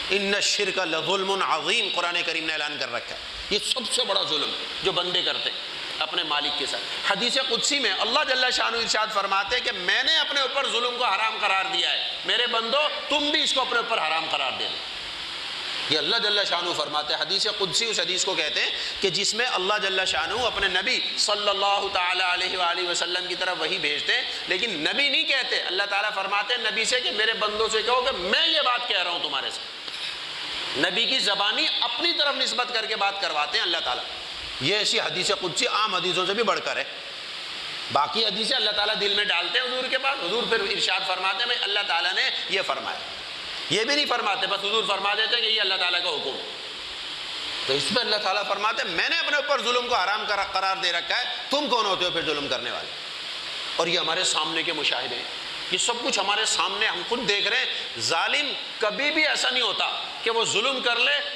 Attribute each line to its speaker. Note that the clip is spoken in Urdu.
Speaker 1: ان الشرک لظلم عظیم، قرآن کریم نے اعلان کر رکھا ہے یہ سب سے بڑا ظلم جو بندے کرتے ہیں اپنے مالک کے ساتھ۔ حدیث قدسی میں اللہ جل شانہ ارشاد فرماتے ہیں کہ میں نے اپنے اوپر ظلم کو حرام قرار دیا ہے، میرے بندو تم بھی اس کو اپنے اوپر حرام قرار دے دو۔ یہ اللہ جل شانہ فرماتے ہیں۔ حدیث قدسی اس حدیث کو کہتے ہیں کہ جس میں اللہ جل شانہ اپنے نبی صلی اللہ تعالی علیہ وآلہ وسلم کی طرف وحی بھیجتے ہیں، لیکن نبی نہیں کہتے، اللہ تعالیٰ فرماتے ہیں نبی سے کہ میرے بندوں سے کہو کہ میں یہ بات کہہ رہا ہوں تمہارے سے۔ نبی کی زبانی اپنی طرف نسبت کر کے بات کرواتے ہیں اللہ تعالیٰ۔ یہ ایسی حدیث قدسی عام حدیثوں سے بھی بڑھ کر ہے۔ باقی حدیثیں اللہ تعالیٰ دل میں ڈالتے ہیں حضور کے پاس، حضور پھر ارشاد فرماتے ہیں بھائی اللہ تعالیٰ نے یہ فرمایا۔ یہ بھی نہیں فرماتے، بس حضور فرما دیتے ہیں کہ یہ اللہ تعالیٰ کا حکم ہے۔ تو اس میں اللہ تعالیٰ فرماتے ہیں میں نے اپنے اوپر ظلم کو حرام قرار دے رکھا ہے، تم کون ہوتے ہو پھر ظلم کرنے والے؟ اور یہ ہمارے سامنے کے مشاہدے ہیں، یہ سب کچھ ہمارے سامنے، ہم خود دیکھ رہے ہیں۔ ظالم کبھی بھی ایسا نہیں ہوتا کہ وہ ظلم کر لے